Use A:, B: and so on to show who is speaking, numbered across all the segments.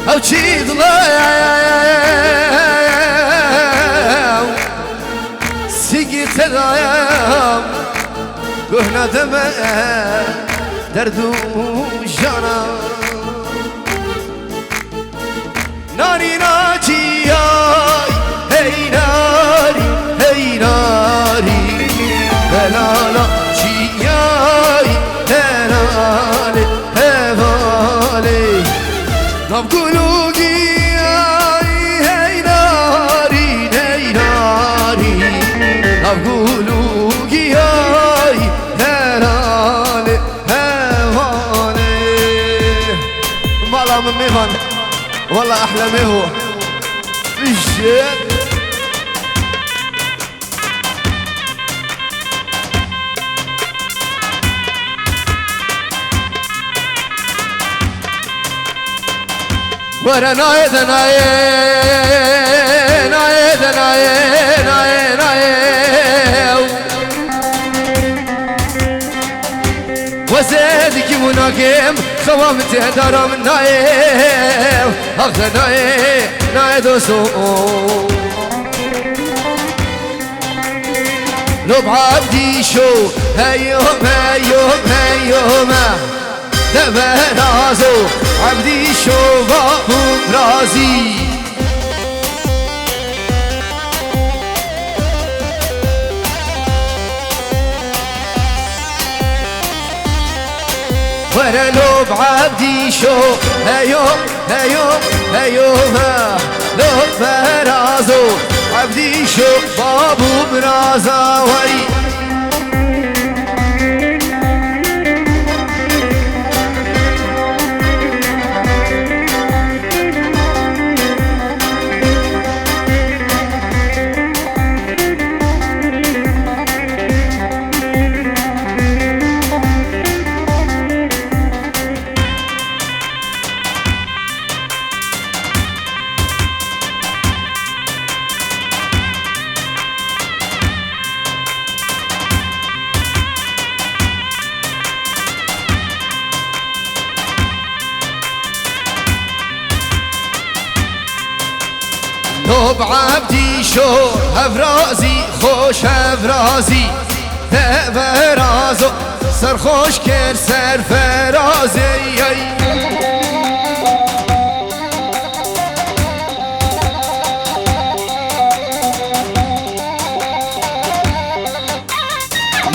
A: او چی ضلاو سيقي تدايم قهنا دمه دردو جانا ناري ناجي هي ناري هي ناري بلالا جياي هنالي هفالي نبقولو جياي هي ناري هي ناري نبقولو جياي هنالي هفالي مالا من ميفان والله احلى مهو بالجد ورا نايد نايد نايد نايد نايد نايد وزيدك مناكم خوام تهدر من نايد أخذ نايد نايد وسوء لو بعبدي شو هيوم هيوم هيوم دبرازو عبدي شوفه رازي وانا لو بعبدي شو هيوم هيوم هيوم لو برازو عبدي شو بابو برازا وي لو بعبدي شو هفرازي خوش هفرازي برازو سر خوش كر سر فرازي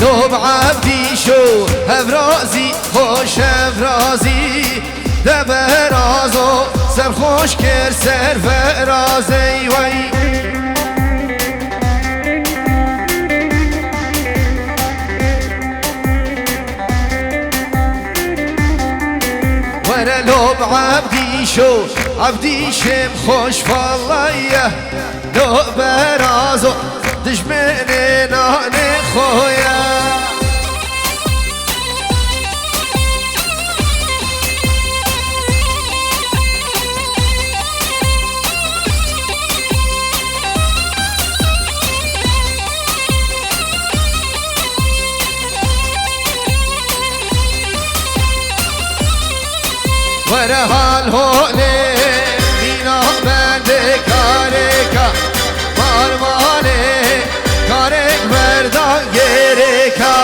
A: لو بعبدي شو هفرازي خوش هفرازي برازو سر خوش کر سر فرازی وی وانا لو بعبدي شو عبدي شم خوش فالله لو برازو دشمني ناني خويا ورا هالهولي مينا بندك كاريكا مالمالي كاريك بردان جيريكا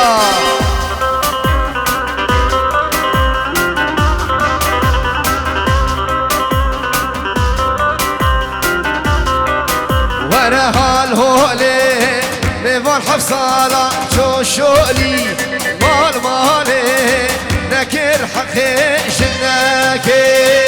A: ورا هالهولي ميفان حفصالا شو شولي مالمالي نكر حقي شناكي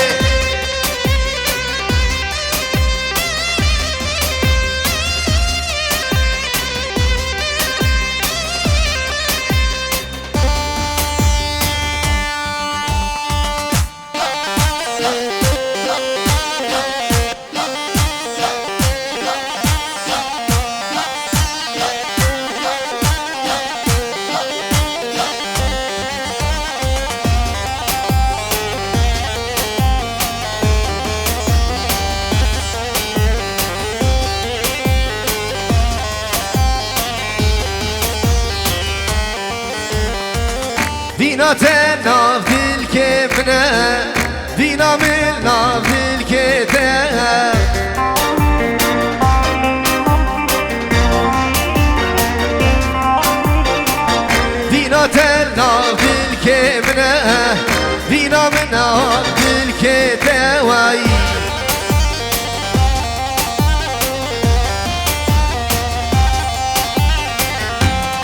A: بينا تناف دل كيفنا بينا من ناف دل بالكده بينا تلنا بالكمنة بينا منا بالكده واي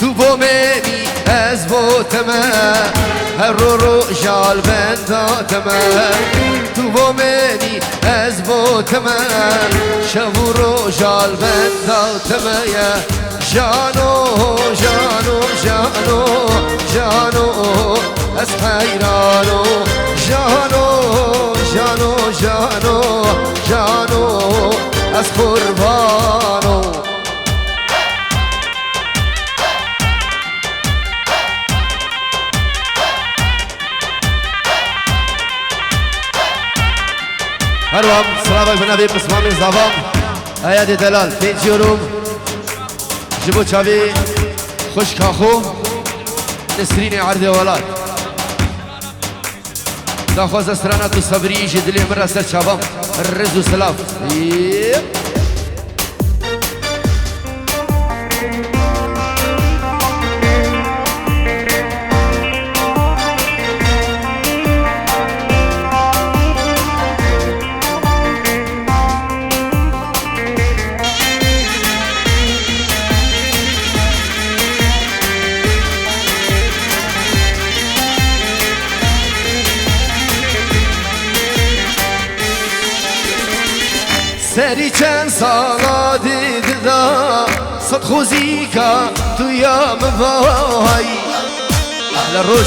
A: تو بو مني از بو تمام هر رو جال بندا تمام تو بو مني از بو تمام شبو رو جال بندا تمام جانو جانو جانو جانو از حیرانو جانو جانو جانو جانو از قربانو هروام سلامك بنابي بسمامي زبام ايادي دلال تيجيروم جبو چاوي خوش كاخو نسرين عرض ولاد داخوز استرانات صبري جدلي مرة سر چاوام الرز وسلاف سری چند سالا دیدم صد خوزی که توی موای اهل روش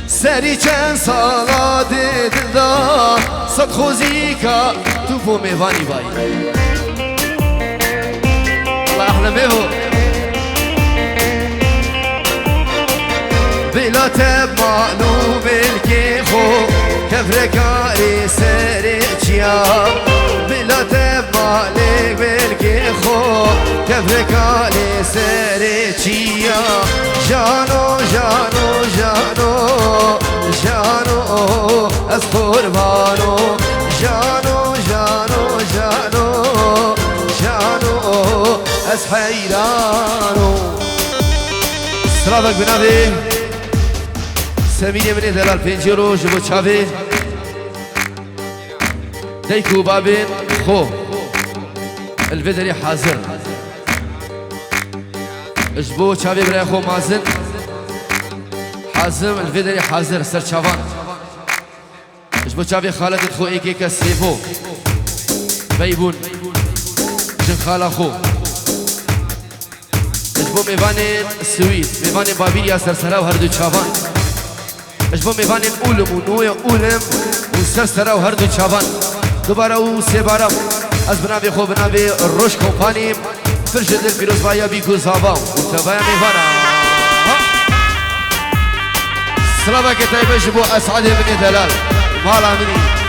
A: سری چند سالا دیدم صد خوزی که تو بو میوانی بای الله احلى میهو بلا تب معلوم الكيخو كفركاري سريتشيا بلا تب معلوم الكيخو كفركاري سريتشيا جانو جانو جانو جانو از قربانو جانو جانو جانو جانو از حيرانو سلامك بنابي سميني مني دلال بنجيرو جبو چاوي ديكو بابين خو الفدري حاضر جبو چاوي برای خو مازن حازم الفدري حاضر سر چاوان جبو چاوي خالد خو ايكي كسيفو بيبون جن خالا خو جبو ميوانين سويد ميوانين بابيريا سر سراو هردو چاوان اجبو میوانیم اولم و نوی اولم و سرسره و هر دو چاوان دوباره و سه بارم از بنابی خوب بنابی روش کمپانیم فرش دل پیروز بایا بی گوزابام و تبایا میوانم سلامه که تایبه جبو اسعد منی دلال مالا منی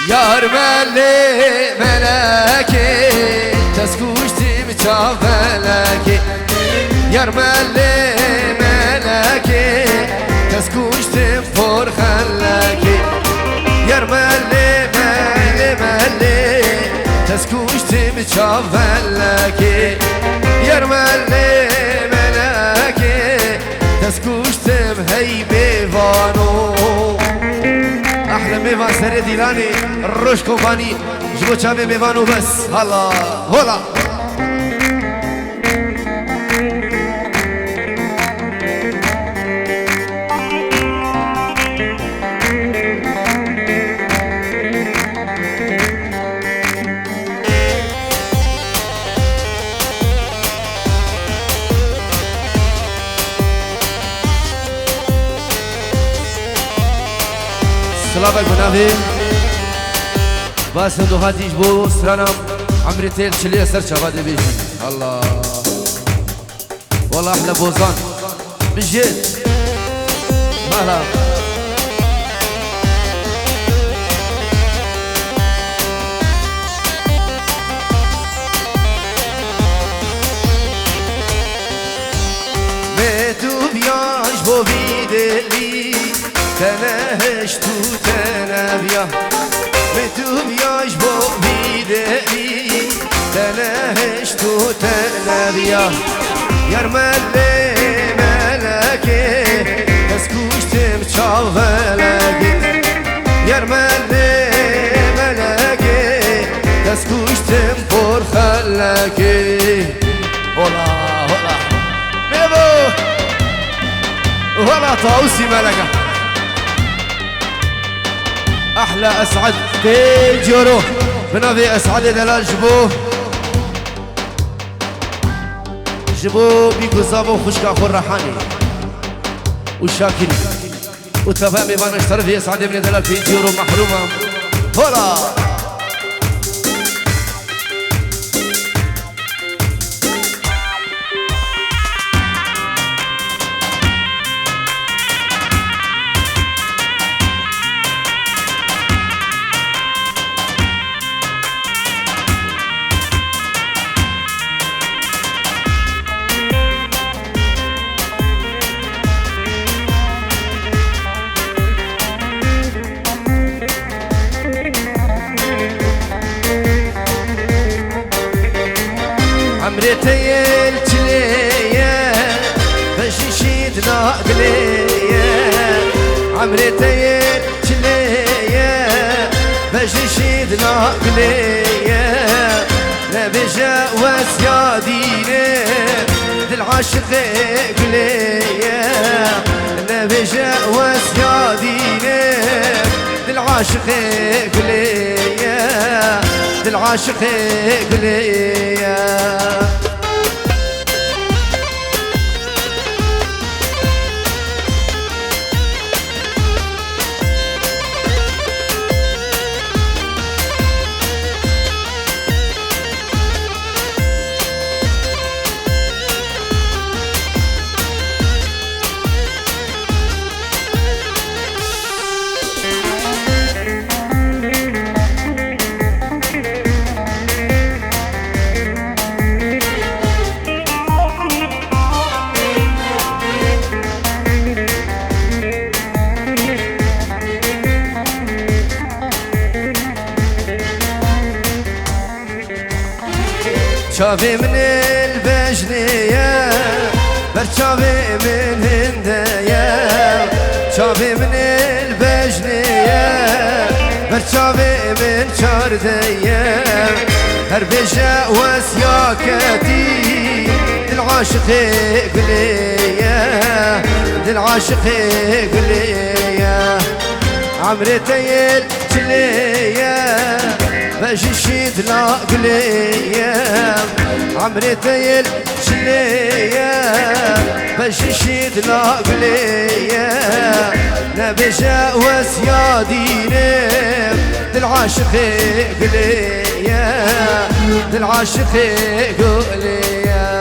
A: یار ملی ملکی تسکوشتیم چاو ملکی یار ملی ملکی تسکوشتیم پر خلکی یار ملی ملی ملی تسکوشتیم چاو ملکی یار ملی ملکی تسکوشتیم هی بیوانو احلى ميفان سري ديلاني الروش كومباني جبو چاوي ميفانو بس هلا هلا سلامك بنافي بس دو هاتيش بو سرانم عمري تيل چلي سر شبادي بيجي الله والله احلى بوزان بجد مالا دلی تنهش تو تنبیا متوب یاش با بیدلی تنهش تو تنبیا یار ملکه دست کشتم چاولگی یار ملکه دست کشتم پر خلگی هلا هلا میبو هلا طاوسي ملكة احلى اسعد تيجرو بنبي اسعد دلال جبو بيكو صابو خشكا خور رحاني وشاكري وتفهمي بانا اشترفي اسعد ابن دلال تيجرو محرومة هلا عمرتي الجلية باش نشيد ناقلية عمرتي الجلية باش نشيد ناقلية لا بجا وسياديني للعاشق قلية لا بجا وسياديني للعاشق قلية للعاشق قلية شافي من البجنية برشافي من هندية شافي من البجنية برشافي من شاردية هربجة وسياكتي للعاشق قلية للعاشق قلية عمرتي الجلية باش نشيد ناقلية عمرتي الجلية باش نشيد ناقلية لا بجا وسياديني للعاشق قلية للعاشق قلية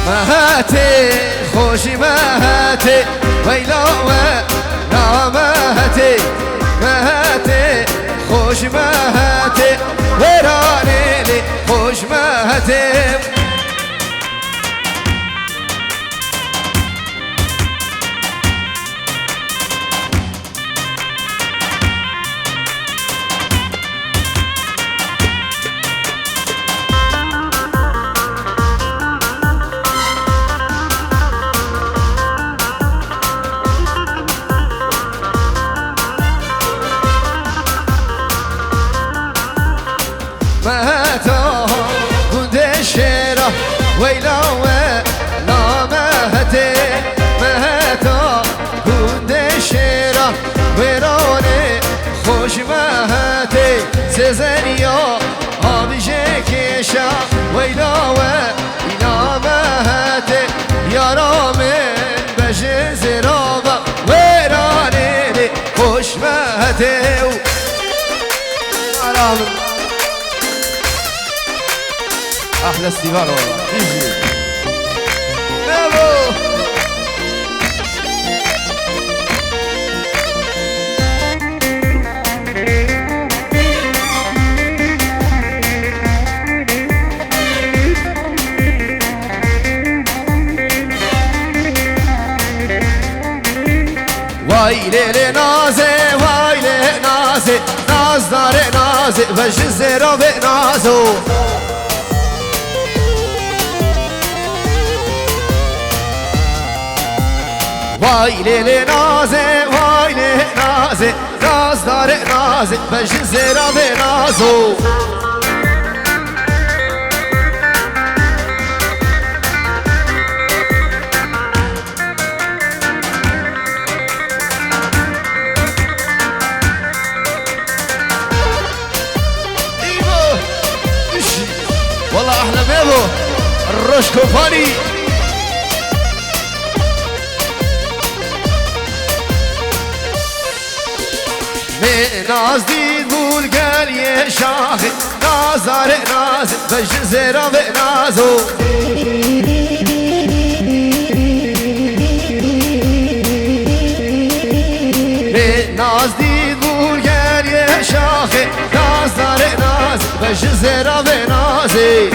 A: مهاتي خوشي مهاتي ويلو لا مهاتي مهاتي خوشي مهاتي وراني لي خوش مهاتي مهتا گنده شیرا ویلا ویلا مهته مهتا گنده شیرا ویرانه خوش مهته سزنیا آبیشه کشا ویلا ویلا مهته یارامن بشه زرابا ویرانه خوش مهته احلى استيفال والله يجي برافو وای لیل نازه وای لیل نازه ناز داره نازه وجه زیرا به نازو وای لیل نازه وای لیل نازه ناز داره نازه وجه زیرا به نازو والله احلى ميبو الرش كوفاني ناز دید بول گل یه شاخه نازار ناز بش زیرا به نازو ناز دید بول گل یه شاخه نازار ناز بش زیرا به نازی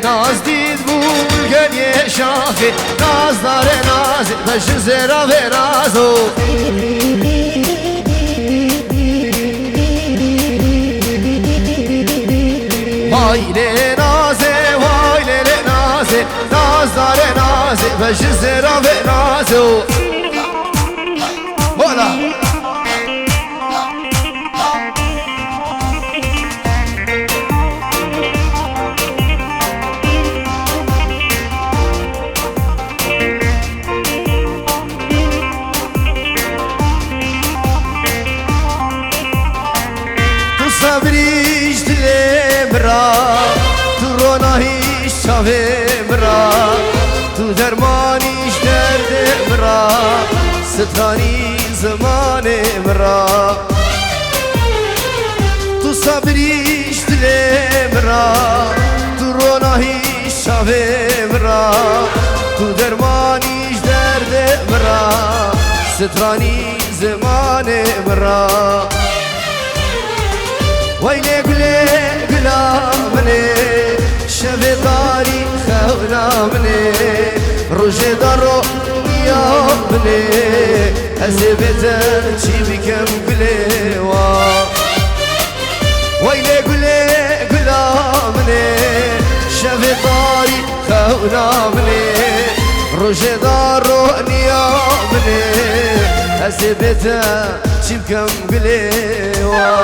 A: ناز دید بول گل یه شاخه ناز داره ناز بش زیرا به نازو وای لی نازه وای لی نازه ناز داره ناز بش زیرا به نازو والا صبریش دلم را تو روناهیش شاوم را تو درمانیش دردم را ستانی زمانم را تو صبریش دلم را تو روناهیش شاوم را تو درمانیش دردم را ستانی زمانم را ويلي قلي قلامني شبي داري خونامني روجي دارو يابني أزبتن شي بكم قليوا ويلي قلي قلامني شبي داري خونامني روجي دارو يابني أزبتن شي بكم قليوا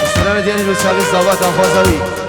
A: السلامة ديالي لوشابي الزوات أنفوزاوي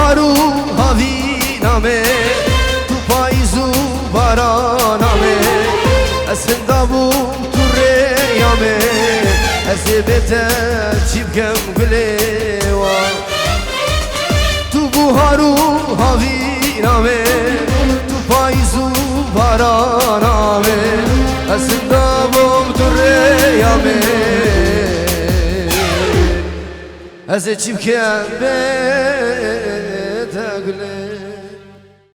A: هارو هاوینامه تو پاییزو بارانامه از هندابو تو ریامه از بیت چیب کم گلیوا تو بوهارو هاوینامه تو پاییزو بارانامه از هندابو تو ریامه از چی بکن بتگله